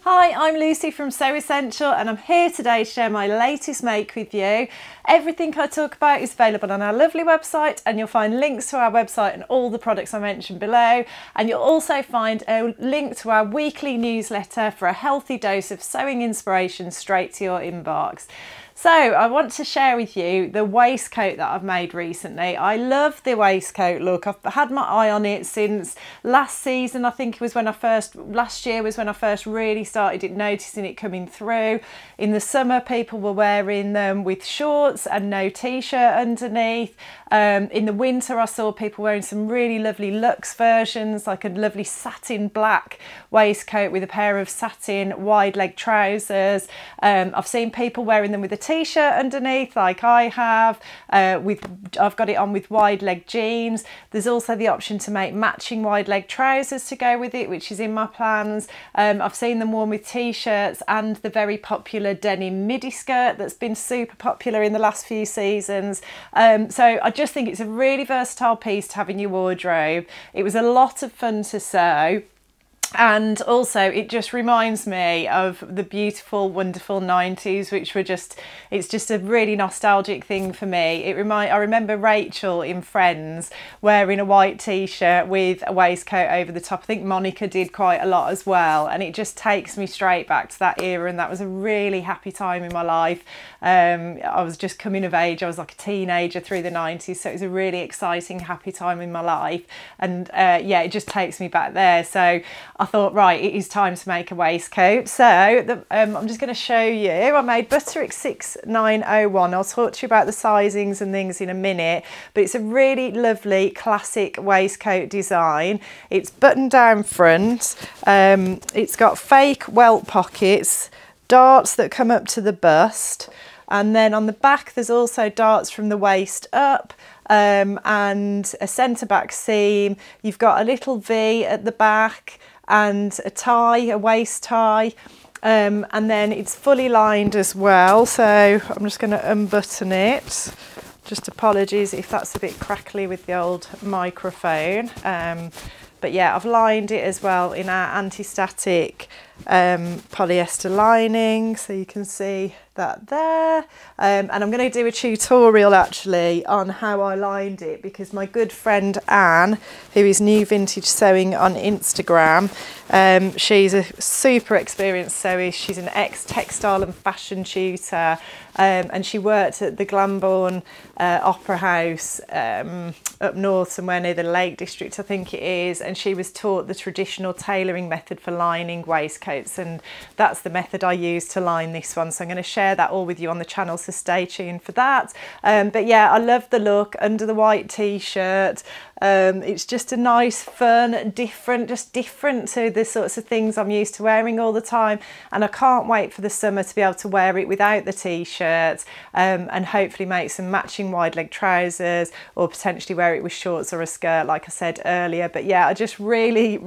Hi, I'm Lucy from Sew Essential and I'm here today to share my latest make with you. Everything I talk about is available on our lovely website, and you'll find links to our website and all the products I mentioned below, and you'll also find a link to our weekly newsletter for a healthy dose of sewing inspiration straight to your inbox. So I want to share with you the waistcoat that I've made recently. I love the waistcoat look. I've had my eye on it since last season. I think it was when last year was when I first really started noticing it coming through. In the summer, people were wearing them with shorts and no t-shirt underneath. In the winter, I saw people wearing some really lovely luxe versions, like a lovely satin black waistcoat with a pair of satin wide leg trousers. I've seen people wearing them with a t-shirt underneath, like I have. I've got it on with wide leg jeans. There's also the option to make matching wide leg trousers to go with it, which is in my plans. I've seen them worn with t-shirts and the very popular denim midi skirt that's been super popular in the last few seasons. So I just think it's a really versatile piece to have in your wardrobe. It was a lot of fun to sew. And also it just reminds me of the beautiful, wonderful 90s, which were it's just a really nostalgic thing for me. I remember Rachel in Friends wearing a white t-shirt with a waistcoat over the top. I think Monica did quite a lot as well. And it just takes me straight back to that era. And that was a really happy time in my life. I was just coming of age. I was like a teenager through the 90s. So it was a really exciting, happy time in my life. And yeah, it just takes me back there. So I thought, right, it is time to make a waistcoat. So I'm just going to show you. I made Butterick 6901. I'll talk to you about the sizings and things in a minute, but it's a really lovely classic waistcoat design. It's button down front. It's got fake welt pockets, darts that come up to the bust, and then on the back there's also darts from the waist up. And a centre back seam. You've got a little V at the back and a tie, a waist tie, and then it's fully lined as well. So I'm just going to unbutton it. Just apologies if that's a bit crackly with the old microphone. But yeah, I've lined it as well in our anti-static polyester lining, so you can see that there. And I'm going to do a tutorial actually on how I lined it, because my good friend Anne, who is New Vintage Sewing on Instagram, she's a super experienced sewer. She's an ex-textile and fashion tutor, and she worked at the Glambourne Opera House up north somewhere near the Lake District, I think it is, and she was taught the traditional tailoring method for lining waistcoats, and that's the method I use to line this one. So I'm going to share that all with you on the channel, so stay tuned for that. But yeah, I love the look under the white t-shirt. It's just a nice, fun, different to the sorts of things I'm used to wearing all the time, and I can't wait for the summer to be able to wear it without the t-shirt, and hopefully make some matching wide leg trousers, or potentially wear it with shorts or a skirt like I said earlier. But yeah, I just really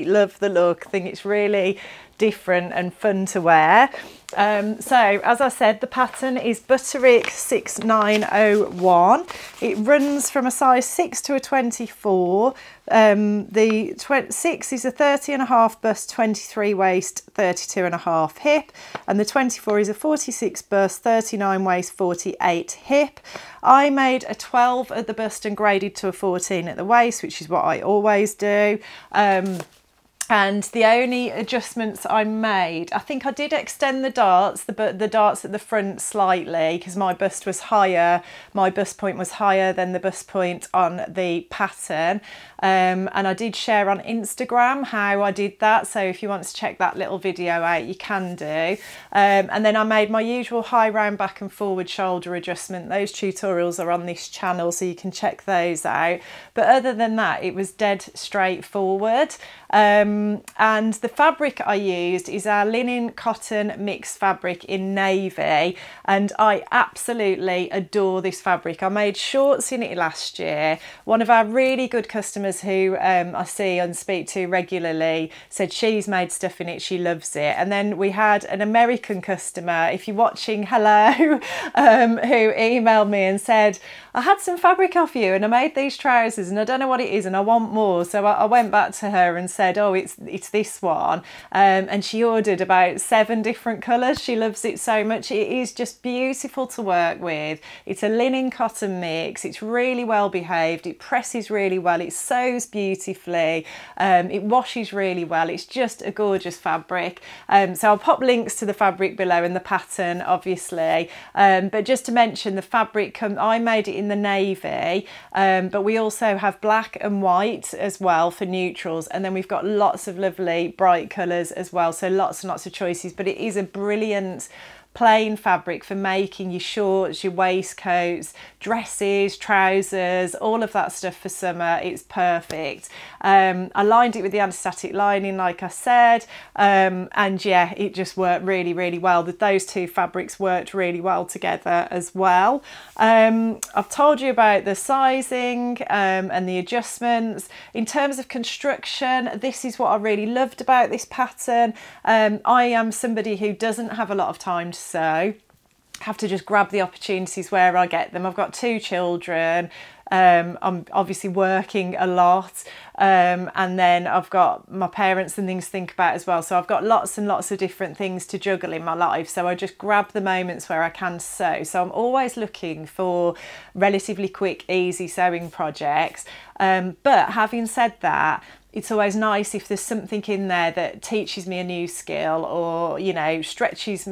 love the look. I think it's really different and fun to wear. So as I said, the pattern is Butterick 6901. It runs from a size 6 to a 24. The 6 is a 30.5 bust, 23 waist, 32.5 hip, and the 24 is a 46 bust, 39 waist, 48 hip. I made a 12 at the bust and graded to a 14 at the waist, which is what I always do. And the only adjustments I made, I think I did extend the darts, the darts at the front slightly, because my bust was higher, my bust point was higher than the bust point on the pattern. And I did share on Instagram how I did that, so if you want to check that little video out, you can do. And then I made my usual high round back and forward shoulder adjustment. Those tutorials are on this channel, so you can check those out. But other than that, it was dead straightforward. And the fabric I used is our linen cotton mixed fabric in navy, and I absolutely adore this fabric. I made shorts in it last year. One of our really good customers who I see and speak to regularly said she's made stuff in it, she loves it. And then we had an American customer, if you're watching, hello, who emailed me and said, I had some fabric off you and I made these trousers and I don't know what it is and I want more. So I went back to her and said, oh, it's it's this one, and she ordered about 7 different colours. She loves it so much. It is just beautiful to work with. It's a linen cotton mix. It's really well behaved. It presses really well. It sews beautifully. It washes really well. It's just a gorgeous fabric. So I'll pop links to the fabric below and the pattern, obviously. But just to mention, the fabric, I made it in the navy, but we also have black and white as well for neutrals, and then we've got lots of lovely bright colours as well, so lots and lots of choices. But it is a brilliant plain fabric for making your shorts, your waistcoats, dresses, trousers, all of that stuff for summer. It's perfect. I lined it with the anti-static lining, like I said, and yeah, it just worked really, really well. Those 2 fabrics worked really well together as well. I've told you about the sizing and the adjustments. In terms of construction, this is what I really loved about this pattern. I am somebody who doesn't have a lot of time to sew. Have to just grab the opportunities where I get them. I've got 2 children. I'm obviously working a lot, and then I've got my parents and things to think about as well. So I've got lots and lots of different things to juggle in my life. So I just grab the moments where I can sew. So I'm always looking for relatively quick, easy sewing projects. But having said that, it's always nice if there's something in there that teaches me a new skill, or, you know, challenges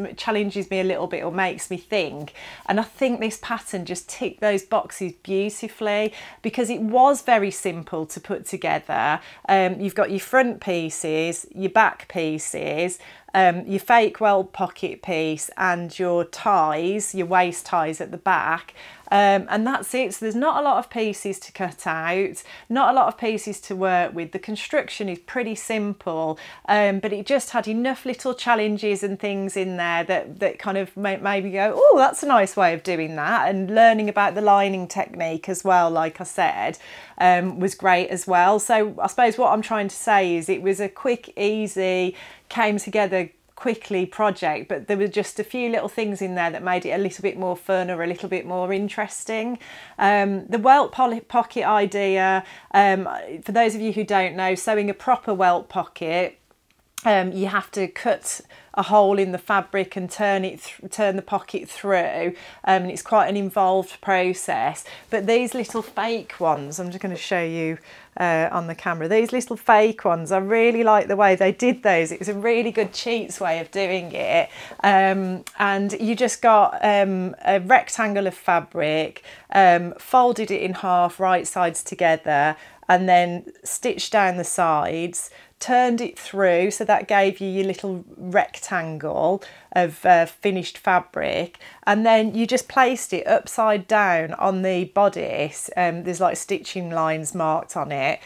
me a little bit, or makes me think. And I think this pattern just ticked those boxes beautifully, because it was very simple to put together. You've got your front pieces, your back pieces, your fake welt pocket piece, and your ties, your waist ties at the back. And that's it. So there's not a lot of pieces to cut out, not a lot of pieces to work with. The construction is pretty simple, but it just had enough little challenges and things in there that kind of made me go, oh, that's a nice way of doing that. And learning about the lining technique as well, like I said, was great as well. So I suppose what I'm trying to say is it was a quick, easy, came together quickly project, but there were just a few little things in there that made it a little bit more fun, or a little bit more interesting. The welt pocket idea, for those of you who don't know, sewing a proper welt pocket, you have to cut a hole in the fabric and turn the pocket through, and it's quite an involved process. But these little fake ones, I'm just going to show you on the camera, these little fake ones, I really like the way they did those. It was a really good cheats way of doing it, and you just got a rectangle of fabric, folded it in half, right sides together, and then stitched down the sides, turned it through, so that gave you your little rectangle of finished fabric, and then you just placed it upside down on the bodice. There's like stitching lines marked on it.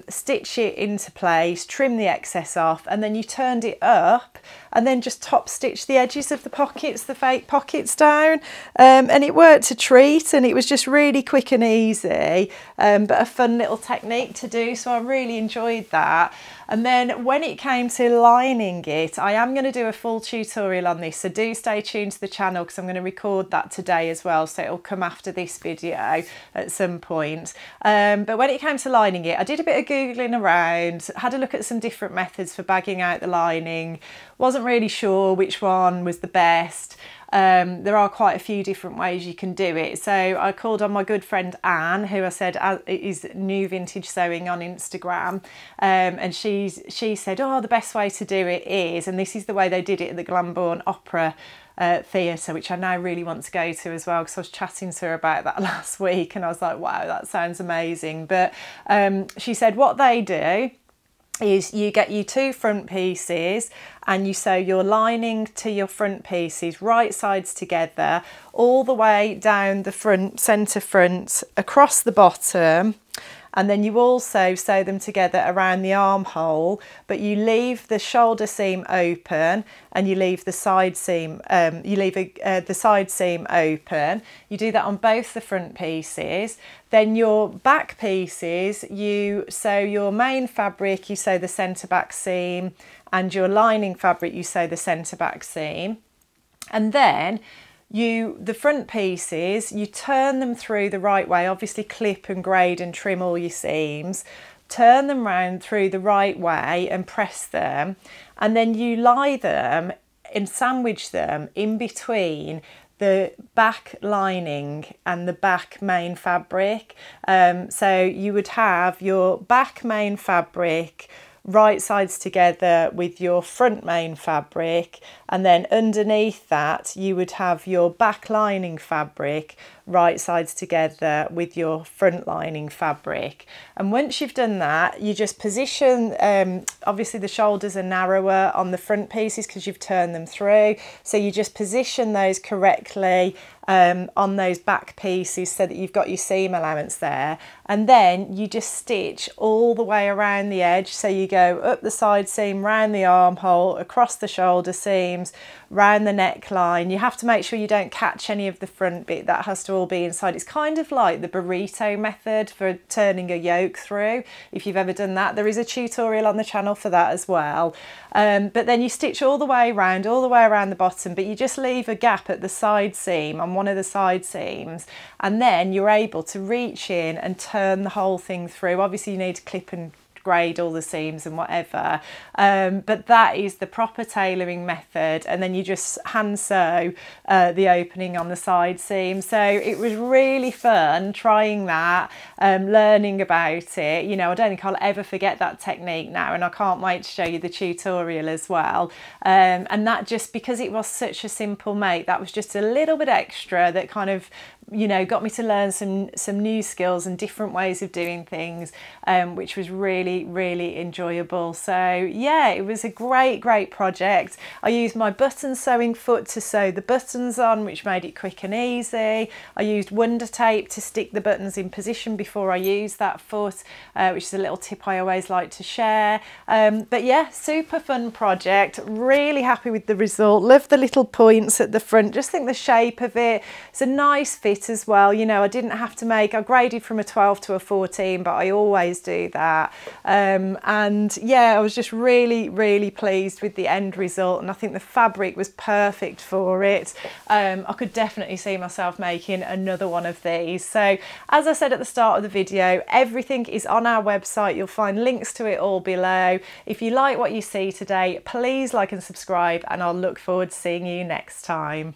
Stitch it into place, trim the excess off, and then you turned it up, and then just top stitch the edges of the pockets, the fake pockets down, and it worked a treat, and it was just really quick and easy, but a fun little technique to do, so I really enjoyed that. And then when it came to lining it, I am going to do a full tutorial on this, so do stay tuned to the channel, because I'm going to record that today as well, so it'll come after this video at some point. But when it came to lining it, I did a bit of Googling around, had a look at some different methods for bagging out the lining, wasn't really sure which one was the best. There are quite a few different ways you can do it, so I called on my good friend Anne, who I said is New Vintage Sewing on Instagram, and she said, oh, the best way to do it is, and this is the way they did it at the Glambourne Opera theatre, which I now really want to go to as well, because I was chatting to her about that last week, and I was like, wow, that sounds amazing. But she said what they do is you get your 2 front pieces and you sew your lining to your front pieces right sides together all the way down the front, centre front, across the bottom, and then you also sew them together around the armhole, but you leave the shoulder seam open and you leave the side seam, the side seam open. You do that on both the front pieces. Then your back pieces, you sew your main fabric, you sew the centre back seam, and your lining fabric, you sew the centre back seam. And then the front pieces, you turn them through the right way, obviously clip and grade and trim all your seams, turn them round through the right way and press them, and then you lie them and sandwich them in between the back lining and the back main fabric. So you would have your back main fabric right sides together with your front main fabric, and then underneath that you would have your back lining fabric right sides together with your front lining fabric. And once you've done that, you just position, obviously the shoulders are narrower on the front pieces because you've turned them through, so you just position those correctly on those back pieces so that you've got your seam allowance there, and then you just stitch all the way around the edge. So you go up the side seam, round the armhole, across the shoulder seams, round the neckline. You have to make sure you don't catch any of the front bit, that has to all be inside. It's kind of like the burrito method for turning a yoke through, if you've ever done that. There is a tutorial on the channel for that as well. But then you stitch all the way around the bottom, but you just leave a gap at the side seam on one of the side seams, and then you're able to reach in and turn the whole thing through. Obviously you need to clip and grade all the seams and whatever, but that is the proper tailoring method. And then you just hand sew the opening on the side seam. So it was really fun trying that, learning about it. You know, I don't think I'll ever forget that technique now, and I can't wait to show you the tutorial as well. And that, just because it was such a simple make, that was just a little bit extra that kind of, you know, got me to learn some new skills and different ways of doing things, which was really enjoyable. So yeah, it was a great project. I used my button sewing foot to sew the buttons on, which made it quick and easy. I used wonder tape to stick the buttons in position before I used that foot, which is a little tip I always like to share. But yeah, super fun project, really happy with the result. Love the little points at the front, just think the shape of it, it's a nice fit as well. You know, I didn't have to make, I graded from a 12 to a 14, but I always do that. And yeah, I was just really pleased with the end result, and I think the fabric was perfect for it. I could definitely see myself making another one of these. So as I said at the start of the video, everything is on our website. You'll find links to it all below. If you like what you see today, please like and subscribe, and I'll look forward to seeing you next time.